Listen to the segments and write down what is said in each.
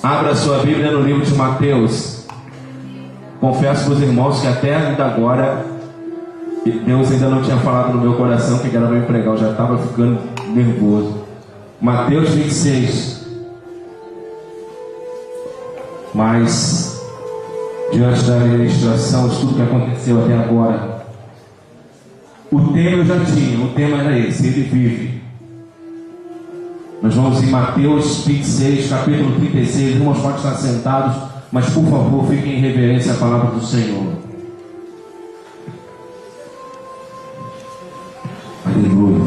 Abra sua Bíblia no livro de Mateus. Confesso para os irmãos que até ainda agora Deus ainda não tinha falado no meu coração que era me pregar. Eu já estava ficando nervoso. Mateus 26. Mas diante da ministração, de tudo que aconteceu até agora, o tema eu já tinha. O tema era esse: Ele vive. Nós vamos em Mateus 26, capítulo 36. Irmãos, podem estar sentados, mas por favor, fiquem em reverência à palavra do Senhor. Aleluia.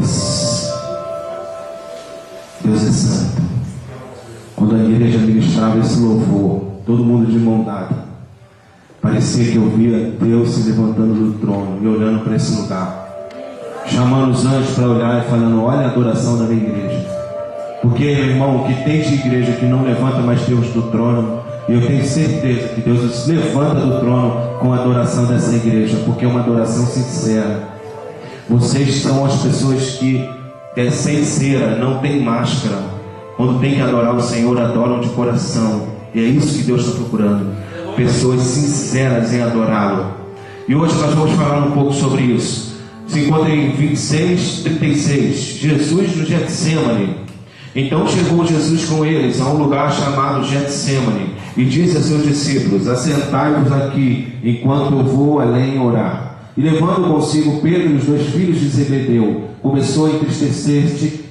Deus é santo. Quando a igreja ministrava esse louvor, todo mundo de mão dada, parecia que eu via Deus se levantando do trono e olhando para esse lugar, chamando os anjos para olhar e falando: olha a adoração da minha igreja. Porque, meu irmão, o que tem de igreja que não levanta mais Deus do trono, e eu tenho certeza que Deus se levanta do trono com a adoração dessa igreja, porque é uma adoração sincera. Vocês são as pessoas que é sincera, não tem máscara. Quando tem que adorar o Senhor, adoram de coração. E é isso que Deus está procurando, pessoas sinceras em adorá-lo. E hoje nós vamos falar um pouco sobre isso. Se encontra em 26:36. Jesus no Getsêmani. Então chegou Jesus com eles a um lugar chamado Getsêmani e disse a seus discípulos: assentai-vos aqui, enquanto eu vou além orar. E levando consigo Pedro e os dois filhos de Zebedeu, começou a entristecer-se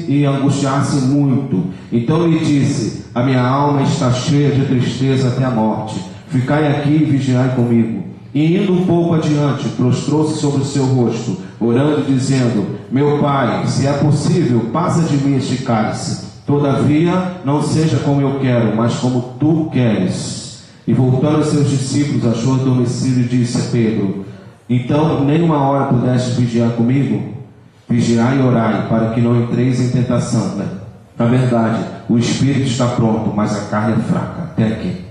e angustiar-se muito. Então lhe disse: a minha alma está cheia de tristeza até a morte. Ficai aqui e vigiai comigo. E indo um pouco adiante, prostrou-se sobre o seu rosto, orando e dizendo: meu Pai, se é possível, passa de mim este cálice. Todavia, não seja como eu quero, mas como tu queres. E voltando aos seus discípulos, achou adormecido e disse a Pedro: então, nem uma hora pudeste vigiar comigo? Vigiai e orai, para que não entreis em tentação. Na verdade, o espírito está pronto, mas a carne é fraca. Até aqui.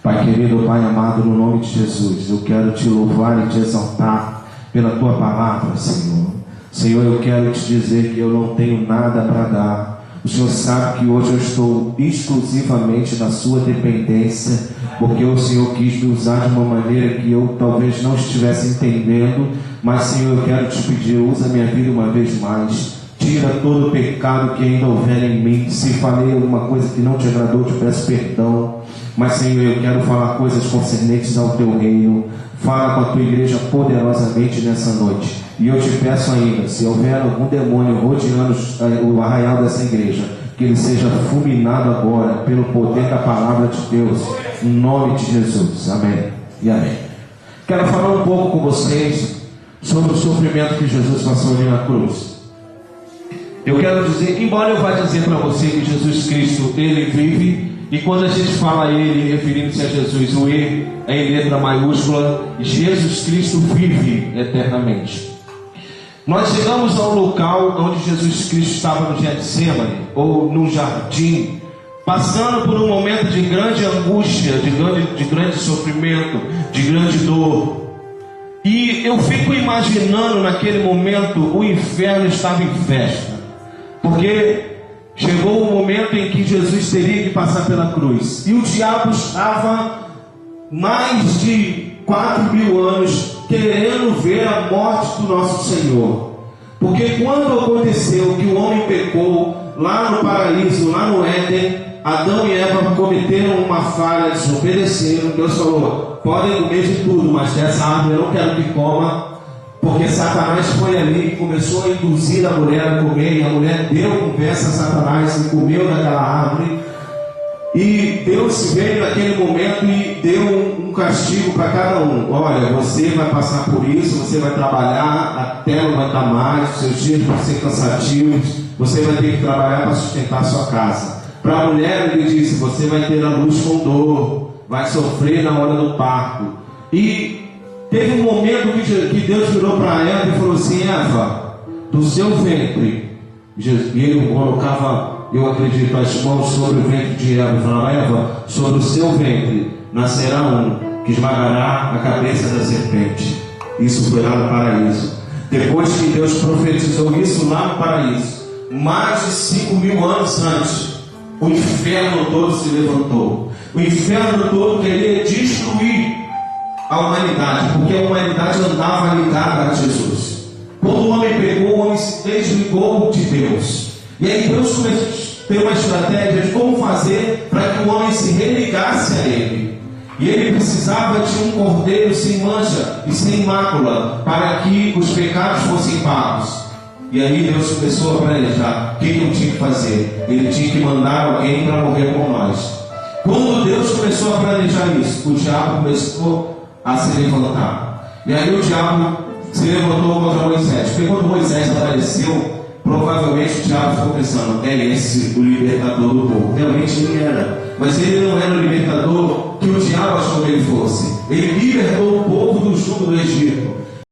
Pai querido, Pai amado, no nome de Jesus, eu quero te louvar e te exaltar pela tua palavra, Senhor. Senhor, eu quero te dizer que eu não tenho nada para dar. O Senhor sabe que hoje eu estou exclusivamente na sua dependência, porque o Senhor quis me usar de uma maneira que eu talvez não estivesse entendendo. Mas, Senhor, eu quero te pedir, usa a minha vida uma vez mais. Tira todo o pecado que ainda houver em mim. Se falei alguma coisa que não te agradou, te peço perdão. Mas, Senhor, eu quero falar coisas concernentes ao teu reino. Fala com a tua igreja poderosamente nessa noite. E eu te peço ainda, se houver algum demônio rodeando o arraial dessa igreja, que ele seja fulminado agora pelo poder da palavra de Deus, em nome de Jesus. Amém e amém. Quero falar um pouco com vocês sobre o sofrimento que Jesus passou ali na cruz. Eu quero dizer, embora eu vá dizer para você que Jesus Cristo, Ele vive, e quando a gente fala Ele, referindo-se a Jesus, o E é em letra maiúscula, Jesus Cristo vive eternamente. Nós chegamos ao local onde Jesus Cristo estava no Getsêmani, ou no jardim, passando por um momento de grande angústia, de grande sofrimento, de grande dor. E eu fico imaginando naquele momento o inferno estava em festa, porque chegou o momento em que Jesus teria que passar pela cruz, e o diabo estava mais de 4.000 anos querendo ver a morte do nosso Senhor. Porque quando aconteceu que o homem pecou lá no paraíso, lá no Éden, Adão e Eva cometeram uma falha, desobedeceram. Deus falou: podem comer de tudo, mas dessa árvore eu não quero que coma. Porque Satanás foi ali e começou a induzir a mulher a comer, e a mulher deu conversa a Satanás e comeu daquela árvore. E Deus veio naquele momento e deu um castigo para cada um. Olha, você vai passar por isso, você vai trabalhar até não aguentar mais, os seus dias vão ser cansativos, você vai ter que trabalhar para sustentar a sua casa. Para a mulher ele disse: você vai ter a luz com dor, vai sofrer na hora do parto. E teve um momento que Deus virou para Eva e falou assim: Eva, do seu ventre, e ele colocava, eu acredito, as mãos sobre o ventre de Eva, e falava: Eva, sobre o seu ventre nascerá um que esmagará a cabeça da serpente. Isso foi lá no paraíso. Depois que Deus profetizou isso lá no paraíso, mais de 5.000 anos antes, o inferno todo se levantou. O inferno todo queria destruir a humanidade, porque a humanidade andava ligada a Jesus. Quando o homem pegou, o homem se desligou de Deus. E aí Deus começou a ter uma estratégia de como fazer para que o homem se religasse a Ele. E ele precisava de um cordeiro sem mancha e sem mácula, para que os pecados fossem pagos. E aí Deus começou a planejar o que ele tinha que fazer. Ele tinha que mandar alguém para morrer por nós. Quando Deus começou a planejar isso, o diabo começou a se levantar. E aí o diabo se levantou contra Moisés. Porque quando Moisés apareceu, provavelmente o diabo ficou pensando: é esse o libertador do povo. Realmente ele era. Mas ele não era o libertador que o diabo achou que ele fosse. Ele libertou o povo do jugo do Egito.